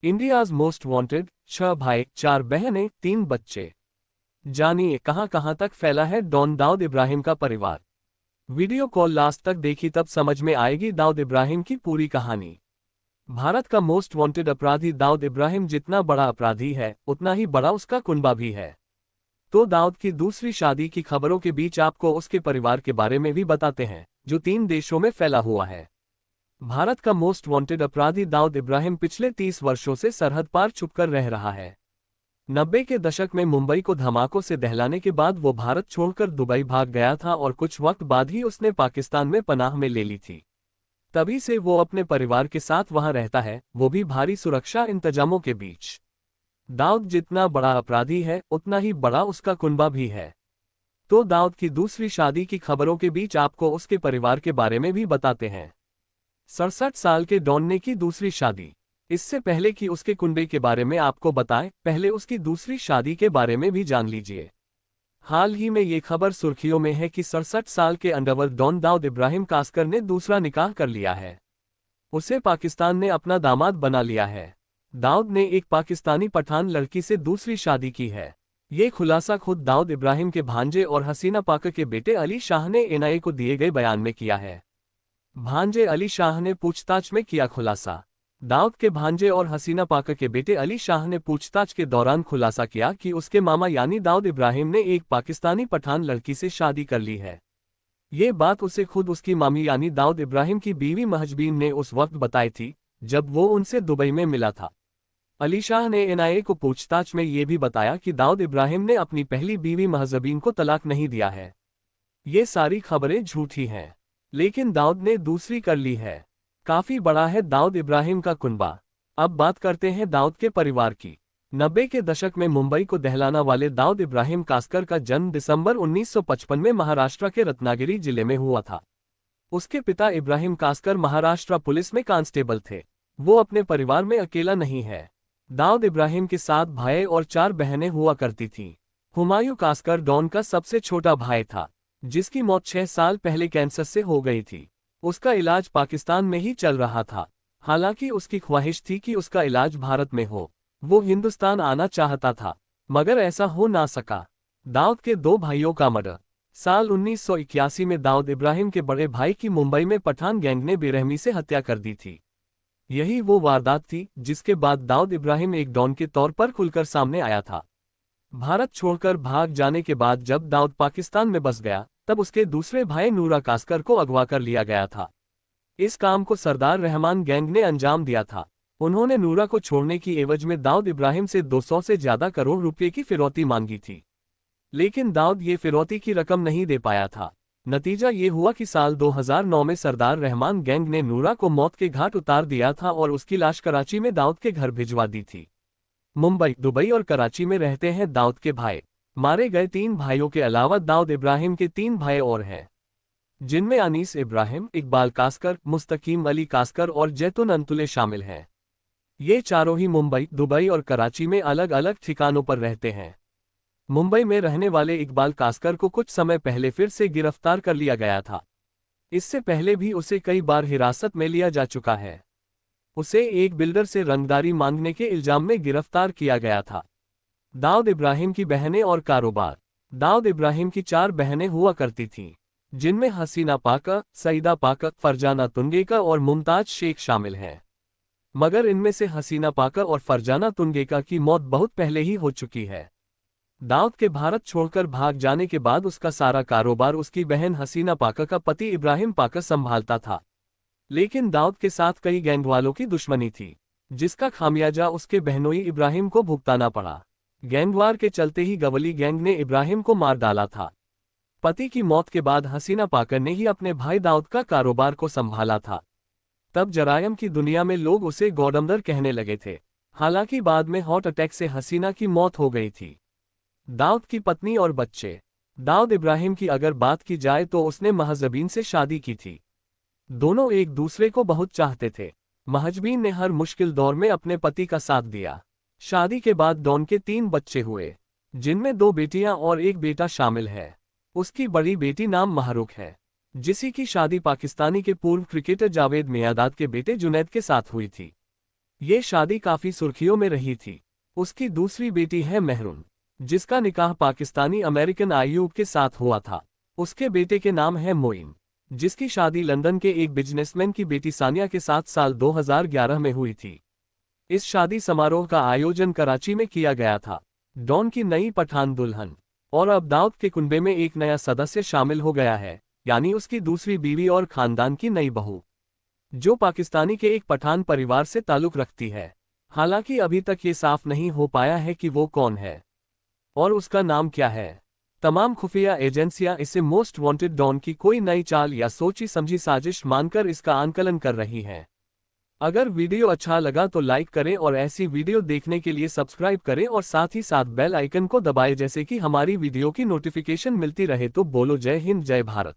India's most wanted, 6 भाई 4 बहनें 3 बच्चे। जानिए कहां कहां तक फैला है डॉन दाऊद इब्राहिम का परिवार। वीडियो कॉल लास्ट तक देखी तब समझ में आएगी दाऊद इब्राहिम की पूरी कहानी। भारत का मोस्ट वांटेड अपराधी दाऊद इब्राहिम जितना बड़ा अपराधी है उतना ही बड़ा उसका कुनबा भी है। तो दाऊद की दूसरी शादी की खबरों के बीच आपको उसके परिवार के बारे में भी बताते हैं, जो 3 देशों में फैला हुआ है। भारत का मोस्ट वांटेड अपराधी दाऊद इब्राहिम पिछले 30 वर्षों से सरहद पार छुपकर रह रहा है। 90 के दशक में मुंबई को धमाकों से दहलाने के बाद वो भारत छोड़कर दुबई भाग गया था और कुछ वक्त बाद ही उसने पाकिस्तान में पनाह में ले ली थी। तभी से वो अपने परिवार के साथ वहां रहता है, वो भी भारी सुरक्षा इंतजामों के बीच। दाऊद जितना बड़ा अपराधी है उतना ही बड़ा उसका कुनबा भी है। तो दाऊद की दूसरी शादी की खबरों के बीच आपको उसके परिवार के बारे में भी बताते हैं। 67 साल के डॉन ने की दूसरी शादी। इससे पहले कि उसके कुनबे के बारे में आपको बताएं, पहले उसकी दूसरी शादी के बारे में भी जान लीजिए। हाल ही में ये खबर सुर्खियों में है कि 67 साल के अंडरवर्ल्ड डॉन दाऊद इब्राहिम कास्कर ने दूसरा निकाह कर लिया है। उसे पाकिस्तान ने अपना दामाद बना लिया है। दाऊद ने एक पाकिस्तानी पठान लड़की से दूसरी शादी की है। ये खुलासा खुद दाऊद इब्राहिम के भांजे और हसीना पाक के बेटे अली शाह ने एनआईए को दिए गए बयान में किया है। भांजे अली शाह ने पूछताछ में किया खुलासा। दाऊद के भांजे और हसीना पाक के बेटे अली शाह ने पूछताछ के दौरान खुलासा किया कि उसके मामा यानी दाऊद इब्राहिम ने एक पाकिस्तानी पठान लड़की से शादी कर ली है। ये बात उसे खुद उसकी मामी यानी दाऊद इब्राहिम की बीवी महजबीन ने उस वक्त बताई थी, जब वो उनसे दुबई में मिला था। अली शाह ने एनआईए को पूछताछ में ये भी बताया कि दाऊद इब्राहिम ने अपनी पहली बीवी महजबीन को तलाक नहीं दिया है। ये सारी खबरें झूठी हैं, लेकिन दाऊद ने दूसरी कर ली है। काफी बड़ा है दाऊद इब्राहिम का कुनबा। अब बात करते हैं दाऊद के परिवार की। 90 के दशक में मुंबई को दहलाना वाले दाऊद इब्राहिम कास्कर का जन्म दिसंबर 1955 में महाराष्ट्र के रत्नागिरी जिले में हुआ था। उसके पिता इब्राहिम कास्कर महाराष्ट्र पुलिस में कांस्टेबल थे। वो अपने परिवार में अकेला नहीं है। दाऊद इब्राहिम के 7 भाई और 4 बहनें हुआ करती थीं। हुमायूं कास्कर डॉन का सबसे छोटा भाई था, जिसकी मौत 6 साल पहले कैंसर से हो गई थी। उसका इलाज पाकिस्तान में ही चल रहा था। हालांकि उसकी ख्वाहिश थी कि उसका इलाज भारत में हो। वो हिंदुस्तान आना चाहता था, मगर ऐसा हो ना सका। दाऊद के 2 भाइयों का मर्डर। साल 1981 में दाऊद इब्राहिम के बड़े भाई की मुंबई में पठान गैंग ने बेरहमी से हत्या कर दी थी। यही वो वारदात थी जिसके बाद दाऊद इब्राहिम एक डॉन के तौर पर खुलकर सामने आया था। भारत छोड़कर भाग जाने के बाद जब दाऊद पाकिस्तान में बस गया, तब उसके दूसरे भाई नूरा कास्कर को अगवा कर लिया गया था। इस काम को सरदार रहमान गैंग ने अंजाम दिया था। उन्होंने नूरा को छोड़ने की एवज में दाऊद इब्राहिम से 200 से ज्यादा करोड़ रुपए की फिरौती मांगी थी, लेकिन दाऊद ये फिरौती की रकम नहीं दे पाया था। नतीजा ये हुआ कि साल 2009 में सरदार रहमान गैंग ने नूरा को मौत के घाट उतार दिया था और उसकी लाश कराची में दाऊद के घर भिजवा दी थी। मुंबई, दुबई और कराची में रहते हैं दाऊद के भाई। मारे गए 3 भाइयों के अलावा दाऊद इब्राहिम के 3 भाई और हैं, जिनमें अनीस इब्राहिम, इकबाल कास्कर, मुस्तकीम अली कास्कर और जैतुन अंतुले शामिल हैं। ये चारों ही मुंबई, दुबई और कराची में अलग अलग ठिकानों पर रहते हैं। मुंबई में रहने वाले इकबाल कास्कर को कुछ समय पहले फिर से गिरफ्तार कर लिया गया था। इससे पहले भी उसे कई बार हिरासत में लिया जा चुका है। उसे एक बिल्डर से रंगदारी मांगने के इल्जाम में गिरफ्तार किया गया था। दाऊद इब्राहिम की बहनें और कारोबार। दाऊद इब्राहिम की 4 बहनें हुआ करती थीं, जिनमें हसीना पाक, सईदा पाक, फरजाना तुंगेका और मुमताज शेख शामिल हैं। मगर इनमें से हसीना पाक और फरजाना तुंगेका की मौत बहुत पहले ही हो चुकी है। दाऊद के भारत छोड़कर भाग जाने के बाद उसका सारा कारोबार उसकी बहन हसीना पाक का पति इब्राहिम पाक संभालता था। लेकिन दाऊद के साथ कई गैंग वालों की दुश्मनी थी, जिसका खामियाजा उसके बहनोई इब्राहिम को भुगताना पड़ा। गैंगवार के चलते ही गवली गैंग ने इब्राहिम को मार डाला था। पति की मौत के बाद हसीना पाकर ने ही अपने भाई दाऊद का कारोबार को संभाला था। तब जरायम की दुनिया में लोग उसे गौडमदर कहने लगे थे। हालांकि बाद में हार्ट अटैक से हसीना की मौत हो गई थी। दाऊद की पत्नी और बच्चे। दाऊद इब्राहिम की अगर बात की जाए तो उसने महजबीन से शादी की थी। दोनों एक दूसरे को बहुत चाहते थे। महजबीन ने हर मुश्किल दौर में अपने पति का साथ दिया। शादी के बाद डॉन के 3 बच्चे हुए, जिनमें 2 बेटियां और 1 बेटा शामिल है। उसकी बड़ी बेटी नाम महरुख है, जिसी की शादी पाकिस्तानी के पूर्व क्रिकेटर जावेद मियादाद के बेटे जुनैद के साथ हुई थी। ये शादी काफी सुर्खियों में रही थी। उसकी दूसरी बेटी है मेहरून, जिसका निकाह पाकिस्तानी अमेरिकन आयूब के साथ हुआ था। उसके बेटे के नाम है मोइन, जिसकी शादी लंदन के एक बिजनेसमैन की बेटी सानिया के साथ साल 2011 में हुई थी। इस शादी समारोह का आयोजन कराची में किया गया था। डॉन की नई पठान दुल्हन, और अब दाऊद के कुनबे में एक नया सदस्य शामिल हो गया है, यानी उसकी दूसरी बीवी और खानदान की नई बहू, जो पाकिस्तानी के एक पठान परिवार से ताल्लुक रखती है। हालांकि अभी तक ये साफ नहीं हो पाया है कि वो कौन है और उसका नाम क्या है। तमाम खुफिया एजेंसियां इसे मोस्ट वांटेड डॉन की कोई नई चाल या सोची समझी साजिश मानकर इसका आंकलन कर रही हैं। अगर वीडियो अच्छा लगा तो लाइक करें और ऐसी वीडियो देखने के लिए सब्सक्राइब करें और साथ ही साथ बेल आइकन को दबाएं, जैसे कि हमारी वीडियो की नोटिफिकेशन मिलती रहे। तो बोलो जय हिंद, जय भारत।